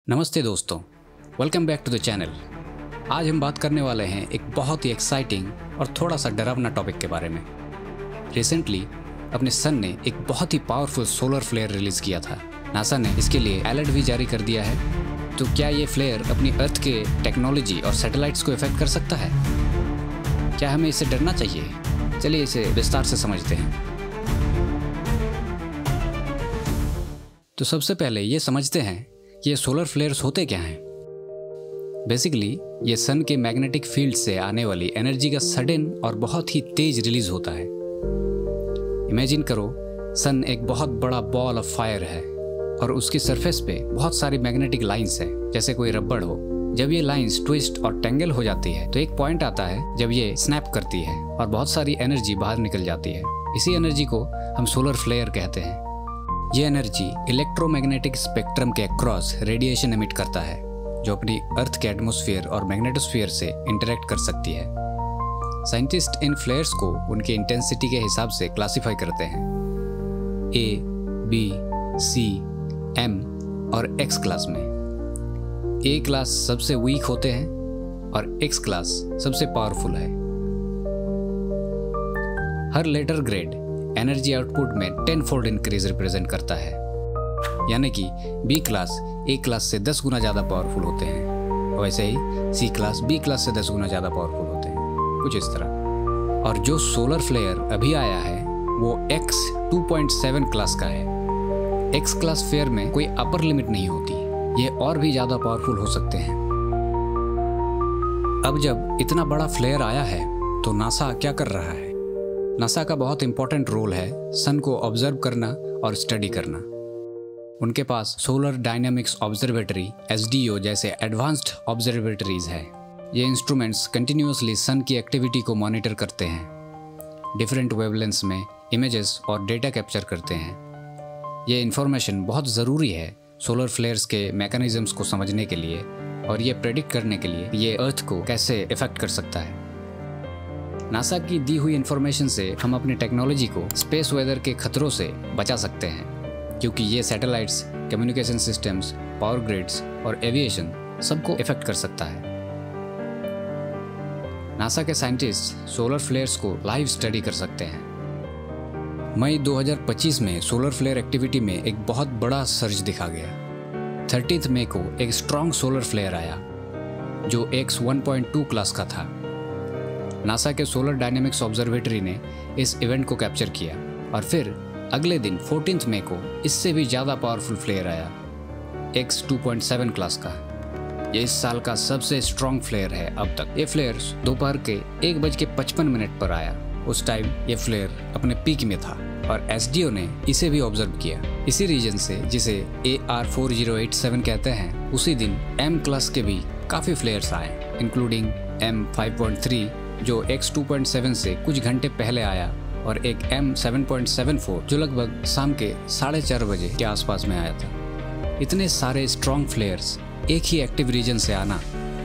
नमस्ते दोस्तों, welcome back to the channel. आज हम बात करने वाले हैं एक बहुत ही एक्साइटिंग और थोड़ा सा डरावना टॉपिक के बारे में। रिसेंटली अपने सन ने एक बहुत ही पावरफुल सोलर फ्लेयर रिलीज किया था। नासा ने इसके लिए अलर्ट भी जारी कर दिया है। तो क्या ये फ्लेयर अपनी अर्थ के टेक्नोलॉजी और सैटेलाइट्स को इफेक्ट कर सकता है? क्या हमें इससे डरना चाहिए? चलिए इसे विस्तार से समझते हैं। तो सबसे पहले ये समझते हैं ये सोलर फ्लेयर्स होते क्या हैं। बेसिकली ये सन के मैग्नेटिक फील्ड से आने वाली एनर्जी का सडन और बहुत ही तेज रिलीज होता है। इमेजिन करो, सन एक बहुत बड़ा बॉल ऑफ फायर है और उसकी सरफेस पे बहुत सारी मैग्नेटिक लाइंस हैं, जैसे कोई रबड़ हो। जब ये लाइंस ट्विस्ट और टेंगल हो जाती है तो एक पॉइंट आता है जब ये स्नैप करती है और बहुत सारी एनर्जी बाहर निकल जाती है। इसी एनर्जी को हम सोलर फ्लेयर कहते हैं। ये एनर्जी इलेक्ट्रोमैग्नेटिक स्पेक्ट्रम के अक्रॉस रेडिएशन एमिट करता है, जो अपनी अर्थ के एटमॉस्फेयर और मैग्नेटोस्फीयर से इंटरेक्ट कर सकती है। साइंटिस्ट इन फ्लेयर्स को उनके इंटेंसिटी के हिसाब से क्लासिफाई करते हैं, A, B, C, M और X क्लास में। A क्लास सबसे वीक होते हैं और X क्लास सबसे पावरफुल है। हर लेटर ग्रेड एनर्जी आउटपुट में 10-fold इंक्रीज रिप्रेजेंट करता है, यानी कि B क्लास A क्लास से 10 गुना ज़्यादा पावरफुल होते हैं। वैसे ही C क्लास B क्लास से 10 गुना ज़्यादा पावरफुल होते हैं, कुछ इस तरह। और जो सोलर फ्लेयर अभी आया है वो X 2.7 क्लास का है। X क्लास फ्लेयर में कोई अपर लिमिट नहीं होती, ये और भी ज़्यादा पावरफुल हो सकते हैं। अब जब इतना बड़ा फ्लेयर आया है तो नासा क्या कर रहा है? नासा का बहुत इंपॉर्टेंट रोल है सन को ऑब्जर्व करना और स्टडी करना। उनके पास सोलर डायनामिक्स ऑब्जर्वेटरी SDO जैसे एडवांस्ड ऑब्जर्वेटरीज है। ये इंस्ट्रूमेंट्स कंटिन्यूअसली सन की एक्टिविटी को मॉनिटर करते हैं, डिफरेंट वेवलेंथ्स में इमेजेस और डेटा कैप्चर करते हैं। ये इंफॉर्मेशन बहुत ज़रूरी है सोलर फ्लेयर्स के मैकेनिज्म्स को समझने के लिए और ये प्रेडिक्ट करने के लिए ये अर्थ को कैसे इफेक्ट कर सकता है। नासा की दी हुई इंफॉर्मेशन से हम अपनी टेक्नोलॉजी को स्पेस वेदर के खतरों से बचा सकते हैं, क्योंकि ये satellites, communication systems, power grids और एविएशन सबको इफेक्ट कर सकता है। नासा के साइंटिस्ट सोलर फ्लेयर्स को लाइव स्टडी कर सकते हैं। मई 2025 में सोलर फ्लेयर एक्टिविटी में एक बहुत बड़ा सर्ज दिखा गया। 30 मई को एक स्ट्रॉन्ग सोलर फ्लेयर आया जो X 1.2 क्लास का था। नासा के सोलर डायनेमिक्स ऑब्जर्वेटरी ने इस इवेंट को कैप्चर किया और फिर अगले दिन 14 मई को इससे भी ज़्यादा पावरफुल फ्लेयर आया, X 2.7 क्लास का। ये इस साल का सबसे स्ट्रॉन्ग फ्लेयर है अब तक। ये फ्लेयर दोपहर के 1:55 पर आया। उस टाइम ये फ्लेयर अपने पीक में था और SDO ने इसे भी ऑब्जर्व किया। इसी रीजन से, जिसे AR4087 कहते हैं, उसी दिन M क्लास के भी काफ़ी फ्लेयर्स आए, इंक्लूडिंग M 5.3 जो X 2.7 से कुछ घंटे पहले आया और एक M 7.74 जो लगभग शाम के 4:30 बजे के आसपास में आया था। इतने सारे स्ट्रॉन्ग फ्लेयर्स एक ही एक्टिव रीजन से आना,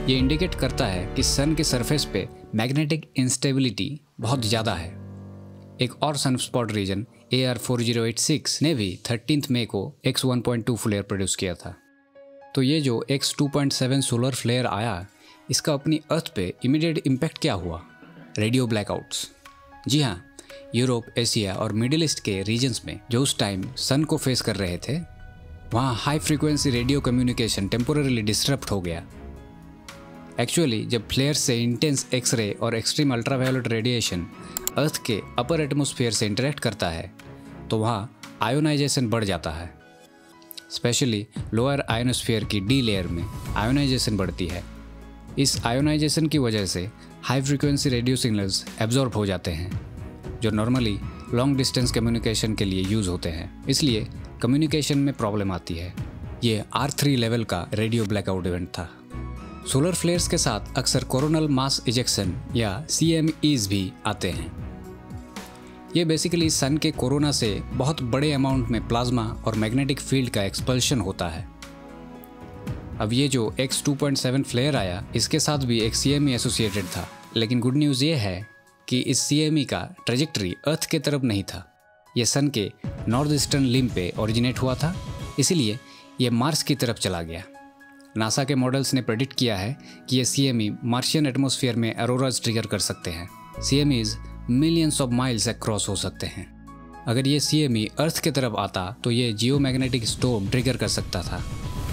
ये इंडिकेट करता है कि सन के सरफेस पे मैग्नेटिक इंस्टेबिलिटी बहुत ज़्यादा है। एक और सनस्पॉट रीजन AR4086 ने भी 13 मई को X 1.2 फ्लेयर प्रोड्यूस किया था। तो ये जो X 2.7 सोलर फ्लेयर आया, इसका अपनी अर्थ पे इमीडिएट इम्पैक्ट क्या हुआ? Radio blackouts. जी हाँ, यूरोप, एशिया और मिडिल ईस्ट के रीजन्स में जो उस टाइम सन को फेस कर रहे थे, वहाँ high frequency radio communication temporarily disturb हो गया। एक्चुअली जब फ्लेयर से इंटेंस एक्सरे और एक्सट्रीम अल्ट्रावायोलेट रेडिएशन अर्थ के अपर एटमॉस्फेयर से इंटरेक्ट करता है तो वहाँ आयोनाइजेशन बढ़ जाता है। स्पेशली लोअर आयोनोस्फीयर की D लेयर में आयोनाइजेशन बढ़ती है। इस आयोनाइजेशन की वजह से high frequency radio signals absorb हो जाते हैं, जो नॉर्मली लॉन्ग डिस्टेंस कम्युनिकेशन के लिए यूज़ होते हैं। इसलिए कम्युनिकेशन में प्रॉब्लम आती है। ये R3 लेवल का रेडियो ब्लैकआउट इवेंट था। सोलर फ्लेयर्स के साथ अक्सर कोरोनल मास इजेक्शन या CMEs भी आते हैं। ये बेसिकली सन के कोरोना से बहुत बड़े अमाउंट में प्लाज्मा और मैग्नेटिक फील्ड का एक्सपल्शन होता है। अब ये जो X 2.7 फ्लेयर आया, इसके साथ भी एक CME एसोसिएटेड था, लेकिन गुड न्यूज़ ये है कि इस CME का ट्रेजेक्टरी अर्थ के तरफ नहीं था। ये सन के नॉर्थ ईस्टर्न लिम पे ओरिजिनेट हुआ था, इसीलिए ये मार्स की तरफ चला गया। नासा के मॉडल्स ने प्रेडिक्ट किया है कि ये CME मार्शियन एटमॉस्फेयर में अरोराज ट्रिगर कर सकते हैं। CMEs millions of miles across हो सकते हैं। अगर ये CME अर्थ की तरफ आता तो ये जियोमैग्नेटिक स्टॉर्म ट्रिगर कर सकता था।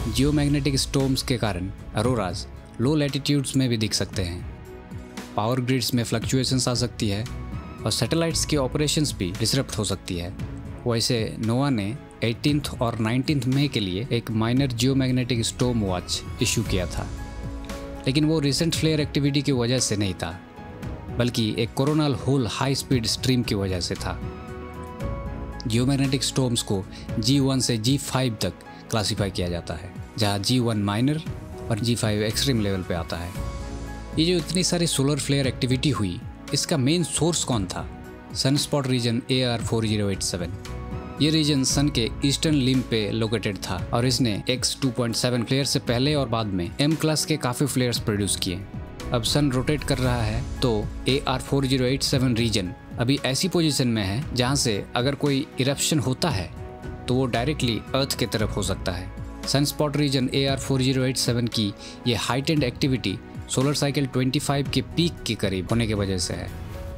जियोमैग्नेटिक स्टॉर्म्स के कारण अरोराज लो लैटिट्यूड्स में भी दिख सकते हैं। पावर ग्रिड्स में फ्लक्चुएशंस आ सकती है और सैटेलाइट्स की ऑपरेशंस भी डिसरप्ट हो सकती है। वैसे नोवा ने 18 और 19 मई के लिए एक minor geomagnetic storm watch issue किया था, लेकिन वो रिसेंट फ्लेयर एक्टिविटी की वजह से नहीं था, बल्कि एक coronal hole high speed stream की वजह से था। जियोमैग्नेटिक स्टॉर्म्स को G1 से G5 तक क्लासीफाई किया जाता है, जहाँ G1 माइनर और G5 एक्सट्रीम लेवल पे आता है। ये जो इतनी सारी सोलर फ्लेयर एक्टिविटी हुई, इसका मेन सोर्स कौन था? Sunspot region AR4087। ये रीजन सन के ईस्टर्न लिम पे लोकेटेड था और इसने X2.7 फ्लेयर से पहले और बाद में M क्लास के काफ़ी फ्लेयर्स प्रोड्यूस किए। अब सन रोटेट कर रहा है तो AR4087 रीजन अभी ऐसी पोजीशन में है जहां से अगर कोई इरप्शन होता है तो वो डायरेक्टली अर्थ की तरफ हो सकता है। सनस्पॉट रीजन AR4087 की ये हाइटेंड एक्टिविटी सोलर साइकिल 25 के पीक के करीब होने की वजह से है।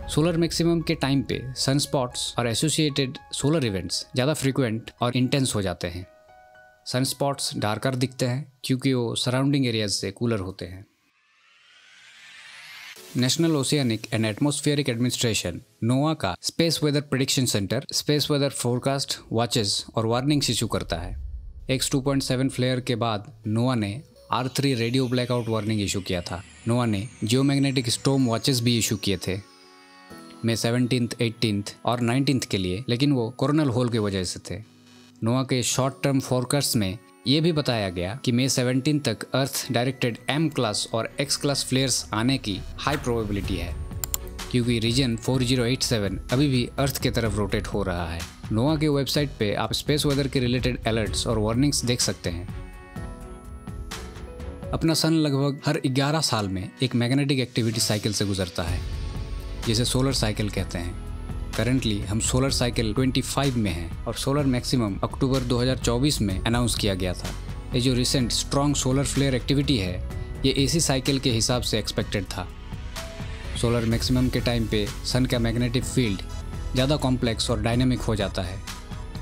सोलर मैक्सिमम के टाइम पे सनस्पॉट्स और एसोसिएटेड सोलर इवेंट्स ज़्यादा फ्रीक्वेंट और इंटेंस हो जाते हैं। सनस्पॉट्स डार्कर दिखते हैं क्योंकि वो सराउंडिंग एरियाज से कूलर होते हैं। National oceanic and atmospheric administration NOAA का space weather prediction center space weather forecast watches और वार्निंग्स इशू करता है। X2.7 फ्लेयर के बाद नोवा ने R3 radio blackout warning issue किया था। नोवा ने जियोमैग्नेटिक स्टॉर्म वॉचेस भी इशू किए थे मई 17, 18 और 19 के लिए, लेकिन वो कोरोनल होल की वजह से थे। नोवा के शॉर्ट टर्म फोरकास्ट में ये भी बताया गया कि मई 17 तक अर्थ डायरेक्टेड M क्लास और X क्लास फ्लेयर्स आने की हाई प्रोबेबिलिटी है, क्योंकि रीजन 4087 अभी भी अर्थ की तरफ रोटेट हो रहा है। नोवा के वेबसाइट पे आप स्पेस वेदर के रिलेटेड अलर्ट्स और वार्निंग्स देख सकते हैं। अपना सन लगभग हर 11 साल में एक मैग्नेटिक एक्टिविटी साइकिल से गुजरता है, जिसे सोलर साइकिल कहते हैं। करंटली हम सोलर साइकिल 25 में हैं और सोलर मैक्सिमम अक्टूबर 2024 में अनाउंस किया गया था। ये जो recent strong solar flare activity है, ये AC साइकिल के हिसाब से एक्सपेक्टेड था। सोलर मैक्सिमम के टाइम पे सन का मैग्नेटिक फील्ड ज़्यादा कॉम्प्लेक्स और डायनेमिक हो जाता है,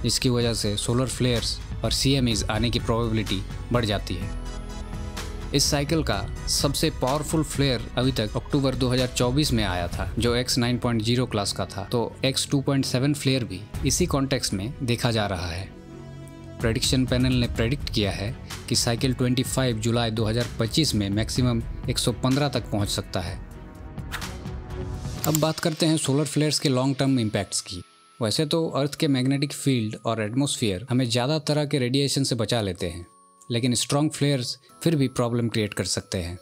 जिसकी वजह से सोलर फ्लेयर्स और CMEs आने की प्रोबेबिलिटी बढ़ जाती है। इस साइकिल का सबसे पावरफुल फ्लेयर अभी तक अक्टूबर 2024 में आया था, जो X9.0 क्लास का था, तो X2.7 फ्लेयर भी इसी कॉन्टेक्स्ट में देखा जा रहा है। प्रेडिक्शन पैनल ने प्रेडिक्ट किया है कि साइकिल 25 जुलाई 2025 में मैक्सिमम 115 तक पहुंच सकता है। अब बात करते हैं सोलर फ्लेयर्स के लॉन्ग टर्म इम्पैक्ट्स की। वैसे तो अर्थ के मैग्नेटिक फील्ड और एटमॉस्फेयर हमें ज़्यादा तरह के रेडिएशन से बचा लेते हैं, लेकिन स्ट्रॉन्ग फ्लेयर्स फिर भी प्रॉब्लम क्रिएट कर सकते हैं।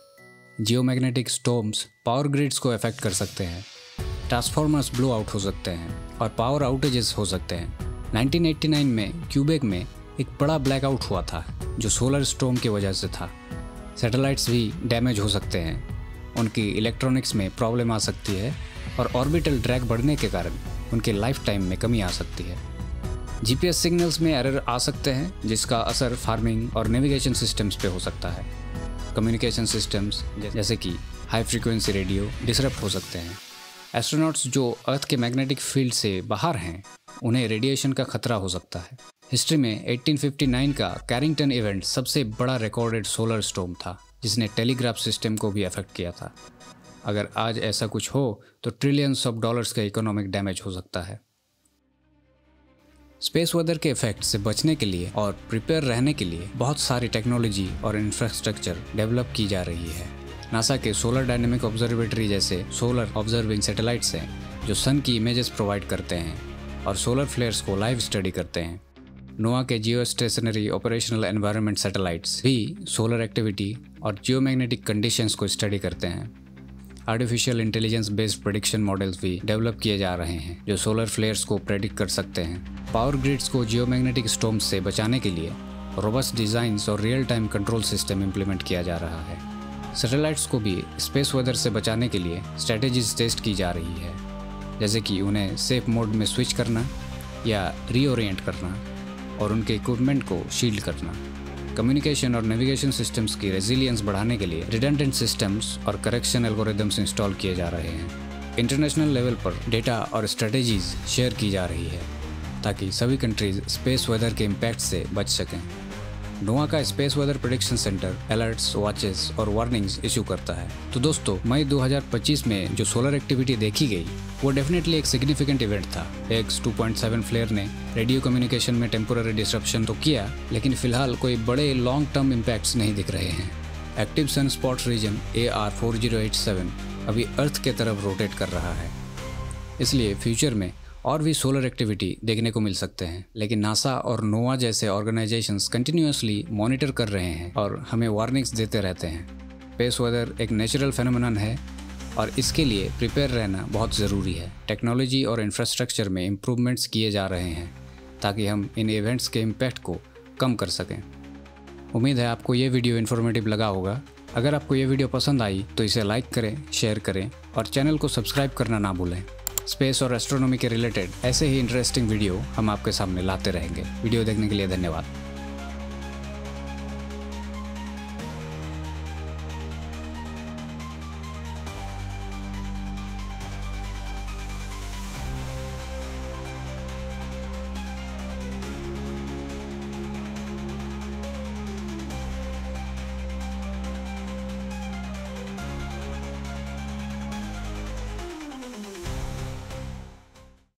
जियोमैग्नेटिक स्टॉर्म्स पावर ग्रिड्स को अफेक्ट कर सकते हैं, ट्रांसफार्मर्स ब्लो आउट हो सकते हैं और पावर आउटेजेस हो सकते हैं। 1989 में क्यूबेक में एक बड़ा ब्लैकआउट हुआ था, जो सोलर स्टॉर्म की वजह से था। सैटेलाइट्स भी डैमेज हो सकते हैं, उनकी इलेक्ट्रॉनिक्स में प्रॉब्लम आ सकती है और ऑर्बिटल ड्रैग बढ़ने के कारण उनके लाइफ टाइम में कमी आ सकती है। GPS सिग्नल्स में एरर आ सकते हैं, जिसका असर फार्मिंग और नेविगेशन सिस्टम्स पे हो सकता है। कम्युनिकेशन सिस्टम्स जैसे कि हाई फ्रीक्वेंसी रेडियो डिसरप्ट हो सकते हैं। एस्ट्रोनॉट्स जो अर्थ के मैग्नेटिक फील्ड से बाहर हैं, उन्हें रेडिएशन का खतरा हो सकता है। हिस्ट्री में 1859 का कैरिंगटन इवेंट सबसे बड़ा रिकॉर्डेड सोलर स्टॉर्म था, जिसने टेलीग्राफ सिस्टम को भी अफेक्ट किया था। अगर आज ऐसा कुछ हो तो ट्रिलियंस ऑफ डॉलर्स का इकोनॉमिक डैमेज हो सकता है। स्पेस वेदर के इफेक्ट से बचने के लिए और प्रिपेयर रहने के लिए बहुत सारी टेक्नोलॉजी और इंफ्रास्ट्रक्चर डेवलप की जा रही है। नासा के सोलर डायनेमिक ऑब्जर्वेटरी जैसे सोलर ऑब्जर्विंग सैटेलाइट्स हैं, जो सन की इमेजेस प्रोवाइड करते हैं और सोलर फ्लेयर्स को लाइव स्टडी करते हैं। नोवा के जियो स्टेशनरी ऑपरेशनल एनवायरनमेंट सैटेलाइट्स भी सोलर एक्टिविटी और जियोमैग्नेटिक कंडीशंस को स्टडी करते हैं। Artificial intelligence based prediction models भी डेवलप किए जा रहे हैं, जो सोलर फ्लेयर्स को प्रेडिक्ट कर सकते हैं। पावर ग्रिड्स को जियोमैग्नेटिक स्टॉर्म्स से बचाने के लिए रोबस्ट डिज़ाइंस और real time control system implement किया जा रहा है। सैटेलाइट्स को भी स्पेस वेदर से बचाने के लिए स्ट्रेटेजीज टेस्ट की जा रही है, जैसे कि उन्हें सेफ मोड में स्विच करना या रीओरिएंट करना और उनके इक्विपमेंट को शील्ड करना। कम्युनिकेशन और नेविगेशन सिस्टम्स की रेजिलियंस बढ़ाने के लिए रिडंडेंट सिस्टम्स और करेक्शन एल्गोरिदम्स इंस्टॉल किए जा रहे हैं। इंटरनेशनल लेवल पर डेटा और स्ट्रेटेजीज शेयर की जा रही है ताकि सभी कंट्रीज स्पेस वेदर के इम्पैक्ट से बच सकें। नोवा का space weather prediction centre alerts, watches और वार्निंग्स इशू करता है। तो दोस्तों, मई 2025 में जो सोलर एक्टिविटी देखी गई वो डेफिनेटली एक सिग्निफिकेंट इवेंट था। एक्स 2.7 फ्लेयर ने रेडियो कम्युनिकेशन में टेम्पोररी डिसरप्शन तो किया, लेकिन फिलहाल कोई बड़े लॉन्ग टर्म इम्पैक्ट्स नहीं दिख रहे हैं। एक्टिव सन स्पॉट रीजन AR4087 अभी अर्थ के तरफ रोटेट कर रहा है, इसलिए फ्यूचर में और भी सोलर एक्टिविटी देखने को मिल सकते हैं। लेकिन नासा और नोवा जैसे ऑर्गेनाइजेशंस कंटिन्यूअसली मॉनिटर कर रहे हैं और हमें वार्निंग्स देते रहते हैं। स्पेस वेदर एक नेचुरल फेनोमेनन है और इसके लिए प्रिपेयर रहना बहुत ज़रूरी है। टेक्नोलॉजी और इंफ्रास्ट्रक्चर में इम्प्रूवमेंट्स किए जा रहे हैं ताकि हम इन इवेंट्स के इम्पैक्ट को कम कर सकें। उम्मीद है आपको ये वीडियो इन्फॉर्मेटिव लगा होगा। अगर आपको ये वीडियो पसंद आई तो इसे लाइक करें, शेयर करें और चैनल को सब्सक्राइब करना ना भूलें। स्पेस और एस्ट्रोनॉमी के रिलेटेड ऐसे ही इंटरेस्टिंग वीडियो हम आपके सामने लाते रहेंगे। वीडियो देखने के लिए धन्यवाद।